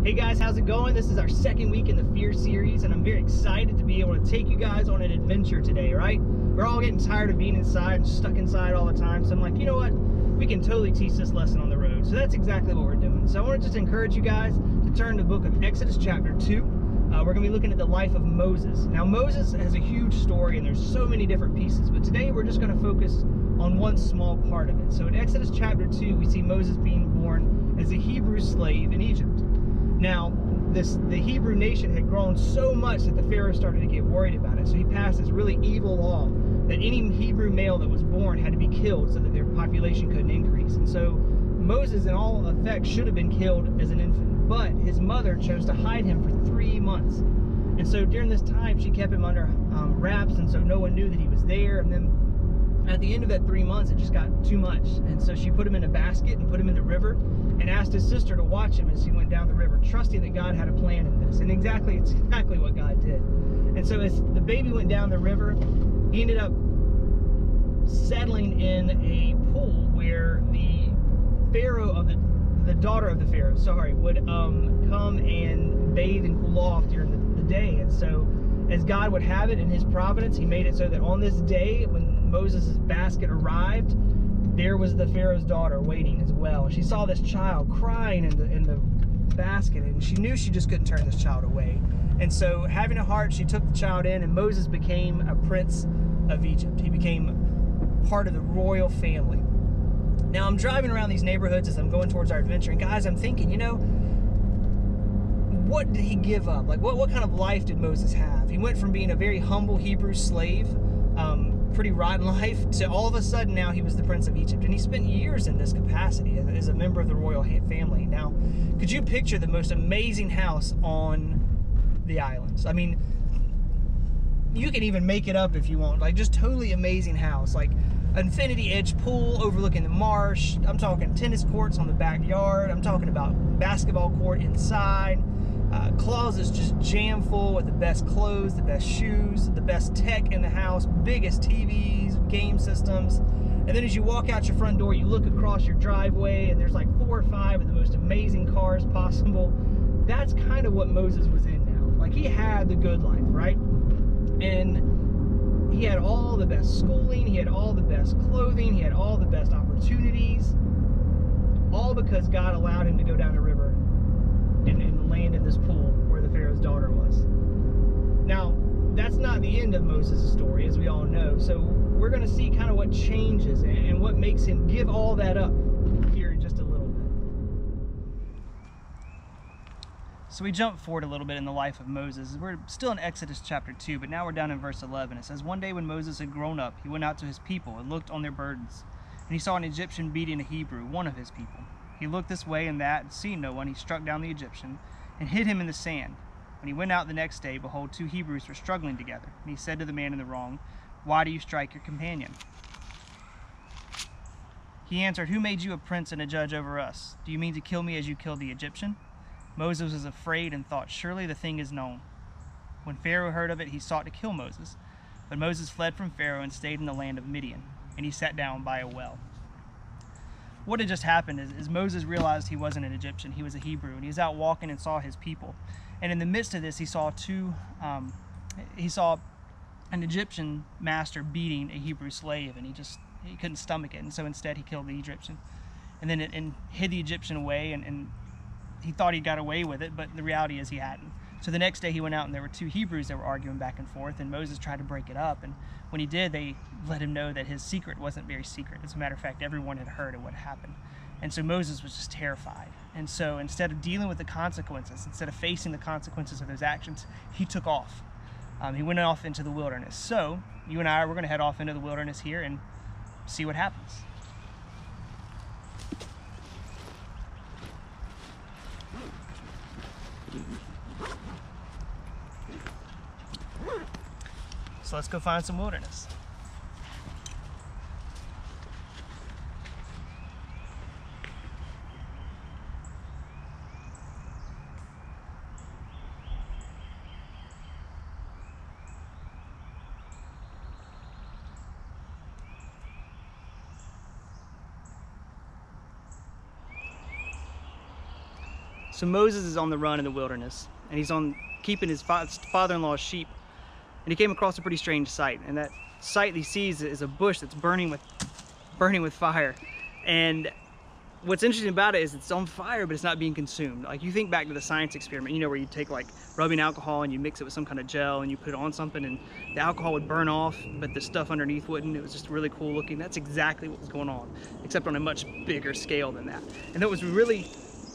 Hey guys, how's it going? This is our second week in the Fear series, and I'm very excited to be able to take you guys on an adventure today, right? We're all getting tired of being inside and stuck inside all the time, so I'm like, you know what? We can totally teach this lesson on the road. So that's exactly what we're doing. So I want to just encourage you guys to turn to the book of Exodus chapter 2. We're going to be looking at the life of Moses. Now, Moses has a huge story, and there's so many different pieces, but today we're just going to focus on one small part of it. So in Exodus chapter 2, we see Moses being born as a Hebrew slave in Egypt. Now, the Hebrew nation had grown so much that the Pharaoh started to get worried about it. So he passed this really evil law that any Hebrew male that was born had to be killed so that their population couldn't increase. And so Moses, in all effect, should have been killed as an infant. But his mother chose to hide him for 3 months. And so during this time, she kept him under wraps, and so no one knew that he was there. And then at the end of that 3 months, it just got too much. And so she put him in a basket and put him in the river and asked his sister to watch him as he went down the river, trusting that God had a plan in this. And it's exactly what God did. And so as the baby went down the river, he ended up settling in a pool where the Pharaoh of the daughter of the Pharaoh, would come and bathe and cool off during the day. And so as God would have it in his providence, he made it so that on this day, when Moses' basket arrived, there was the Pharaoh's daughter waiting as well. She saw this child crying in the basket, and she knew she just couldn't turn this child away. And so, having a heart, she took the child in, and Moses became a prince of Egypt. He became part of the royal family. Now, I'm driving around these neighborhoods as I'm going towards our adventure, and guys, I'm thinking, you know, what did he give up? Like, what kind of life did Moses have? He went from being a very humble Hebrew slave, pretty rotten life, to all of a sudden now he was the Prince of Egypt. And he spent years in this capacity as a member of the royal family. Now, could you picture the most amazing house on the islands? I mean, you can even make it up if you want. Like, just totally amazing house. Like, infinity edge pool overlooking the marsh. I'm talking tennis courts on the backyard. I'm talking about basketball court inside. Closets just jam full with the best clothes, the best shoes, the best tech in the house, biggest TVs, game systems. And then as you walk out your front door, you look across your driveway, and there's like 4 or 5 of the most amazing cars possible. That's kind of what Moses was in now. Like, he had the good life, right? And he had all the best schooling, he had all the best clothing, he had all the best opportunities, all because God allowed him to go down the river and land in this pool where the Pharaoh's daughter was. Now, that's not the end of Moses' story, as we all know. So we're going to see kind of what changes and what makes him give all that up here in just a little bit. So we jump forward a little bit in the life of Moses. We're still in Exodus chapter 2, but now we're down in verse 11. It says, "One day when Moses had grown up, he went out to his people and looked on their burdens. And he saw an Egyptian beating a Hebrew, one of his people. He looked this way and that, and seeing no one, he struck down the Egyptian and hid him in the sand. When he went out the next day, behold, 2 Hebrews were struggling together. And he said to the man in the wrong, 'Why do you strike your companion?' He answered, 'Who made you a prince and a judge over us? Do you mean to kill me as you killed the Egyptian?' Moses was afraid and thought, 'Surely the thing is known.' When Pharaoh heard of it, he sought to kill Moses. But Moses fled from Pharaoh and stayed in the land of Midian, and he sat down by a well." What had just happened is Moses realized he wasn't an Egyptian, he was a Hebrew, and he was out walking and saw his people. And in the midst of this, he saw an Egyptian master beating a Hebrew slave, and he couldn't stomach it, and so instead he killed the Egyptian. And then and hid the Egyptian away, and he thought he got away with it, but the reality is he hadn't. So the next day he went out, and there were 2 Hebrews that were arguing back and forth, and Moses tried to break it up. And when he did, they let him know that his secret wasn't very secret. As a matter of fact, everyone had heard of what happened. And so Moses was just terrified. And so instead of dealing with the consequences, instead of facing the consequences of those actions, he took off. He went off into the wilderness. So you and I, we're going to head off into the wilderness here and see what happens. So let's go find some wilderness. So Moses is on the run in the wilderness, and he's on keeping his father-in-law's sheep, and he came across a pretty strange sight. And that sight he sees is a bush that's burning with fire. And what's interesting about it is it's on fire, but it's not being consumed. Like, you think back to the science experiment, you know, where you take like rubbing alcohol and you mix it with some kind of gel and you put it on something and the alcohol would burn off, but the stuff underneath wouldn't. It was just really cool looking. That's exactly what was going on, except on a much bigger scale than that. And that was really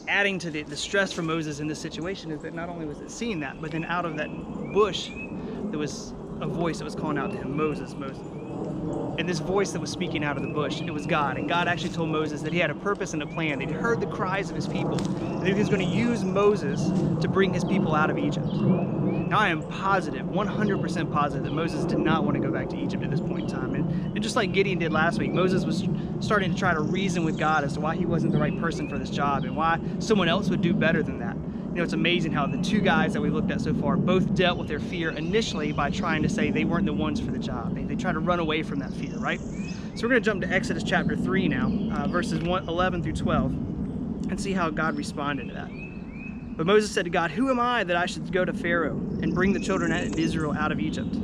adding to the stress for Moses in this situation, is that not only was it seeing that, but then out of that bush, there was a voice that was calling out to him, Moses, Moses. And this voice that was speaking out of the bush, it was God. And God actually told Moses that he had a purpose and a plan. He'd heard the cries of his people, and he was going to use Moses to bring his people out of Egypt. Now, I am positive, 100% positive, that Moses did not want to go back to Egypt at this point in time. And just like Gideon did last week, Moses was starting to try to reason with God as to why he wasn't the right person for this job and why someone else would do better than that. You know, it's amazing how the two guys that we've looked at so far both dealt with their fear initially by trying to say they weren't the ones for the job. They tried to run away from that fear, right? So we're going to jump to Exodus chapter 3 now, verses 11 through 12, and see how God responded to that. But Moses said to God, "Who am I that I should go to Pharaoh and bring the children of Israel out of Egypt?"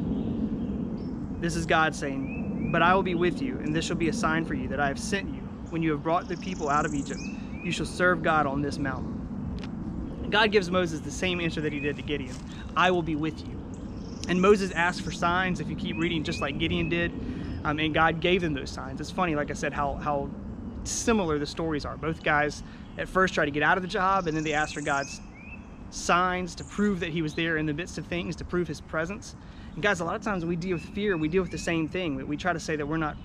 This is God saying, "But I will be with you, and this shall be a sign for you that I have sent you. When you have brought the people out of Egypt, you shall serve God on this mountain." God gives Moses the same answer that he did to Gideon. I will be with you. And Moses asked for signs, if you keep reading, just like Gideon did, and God gave them those signs. It's funny, like I said, how similar the stories are. Both guys at first try to get out of the job, and then they ask for God's signs to prove that he was there in the midst of things, to prove his presence. And guys, a lot of times when we deal with fear, we deal with the same thing. We try to say that we're not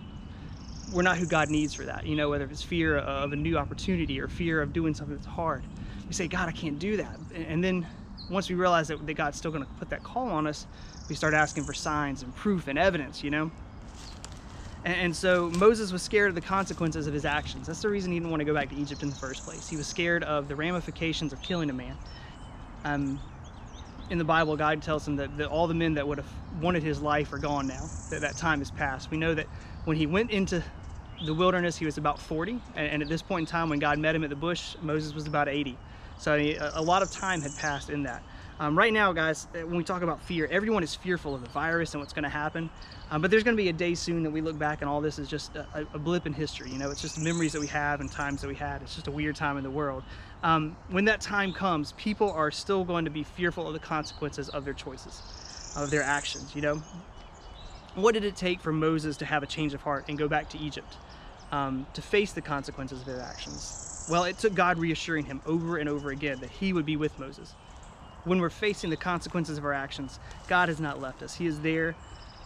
who God needs for that, you know, whether it's fear of a new opportunity or fear of doing something that's hard. We say, God, I can't do that. And then once we realize that God's still going to put that call on us, we start asking for signs and proof and evidence, you know. And so Moses was scared of the consequences of his actions. That's the reason he didn't want to go back to Egypt in the first place. He was scared of the ramifications of killing a man. In the Bible, God tells him that all the men that would have wanted his life are gone now, that time has passed. We know that when he went into the wilderness, he was about 40, and at this point in time, when God met him at the bush, Moses was about 80. So a lot of time had passed in that. Right now, guys, when we talk about fear, everyone is fearful of the virus and what's going to happen. But there's going to be a day soon that we look back and all this is just a blip in history. You know, it's just memories that we have and times that we had. It's just a weird time in the world. When that time comes, people are still going to be fearful of the consequences of their choices, of their actions, you know. What did it take for Moses to have a change of heart and go back to Egypt, to face the consequences of his actions? Well, it took God reassuring him over and over again that he would be with Moses. When we're facing the consequences of our actions, God has not left us. He is there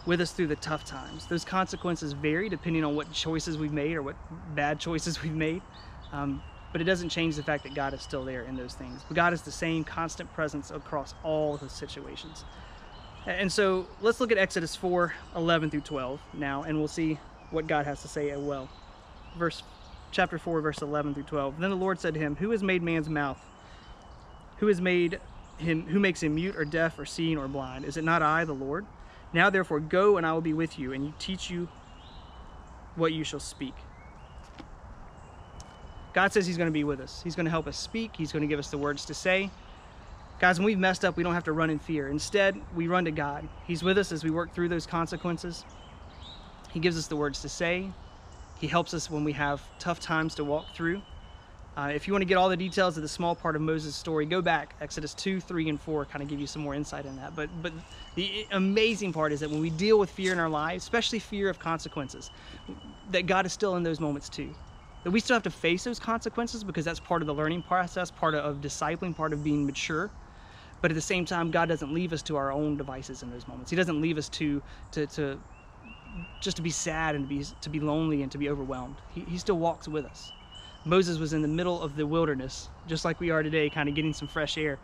with us through the tough times. Those consequences vary depending on what choices we've made or what bad choices we've made. But it doesn't change the fact that God is still there in those things. But God is the same constant presence across all of those situations. And so let's look at Exodus 4, 11 through 12 now, and we'll see what God has to say as well. Chapter 4, verse 11 through 12. Then the Lord said to him, "Who has made man's mouth? Who makes him mute or deaf or seeing or blind? Is it not I, the Lord? Now therefore go, and I will be with you, and teach you what you shall speak." God says he's going to be with us. He's going to help us speak. He's going to give us the words to say. Guys, when we've messed up, we don't have to run in fear. Instead, we run to God. He's with us as we work through those consequences. He gives us the words to say. He helps us when we have tough times to walk through. If you want to get all the details of the small part of Moses' story, go back. Exodus 2, 3, and 4 kind of give you some more insight in that. But the amazing part is that when we deal with fear in our lives, especially fear of consequences, that God is still in those moments too. That we still have to face those consequences because that's part of the learning process, part of discipling, part of being mature. But at the same time, God doesn't leave us to our own devices in those moments. He doesn't leave us to just to be sad and to be lonely and to be overwhelmed. He still walks with us. Moses was in the middle of the wilderness, just like we are today, kind of getting some fresh air.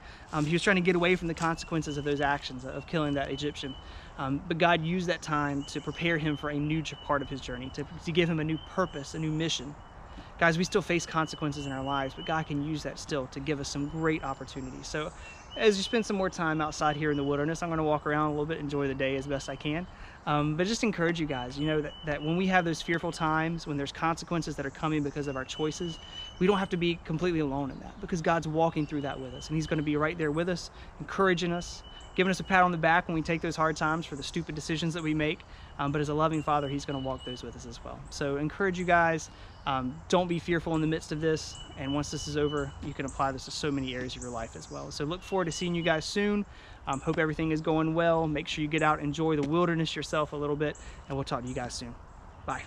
He was trying to get away from the consequences of those actions, of killing that Egyptian. But God used that time to prepare him for a new part of his journey, to give him a new purpose, a new mission. Guys, we still face consequences in our lives, but God can use that still to give us some great opportunities. So as you spend some more time outside here in the wilderness, I'm going to walk around a little bit, enjoy the day as best I can. But just encourage you guys, you know, that when we have those fearful times, when there's consequences that are coming because of our choices, we don't have to be completely alone in that, because God's walking through that with us, and he's going to be right there with us, encouraging us, giving us a pat on the back when we take those hard times for the stupid decisions that we make. But as a loving Father, he's going to walk those with us as well. So encourage you guys, don't be fearful in the midst of this. And once this is over, you can apply this to so many areas of your life as well. So look forward to seeing you guys soon. Hope everything is going well. Make sure you get out, enjoy the wilderness yourself a little bit, and we'll talk to you guys soon. Bye.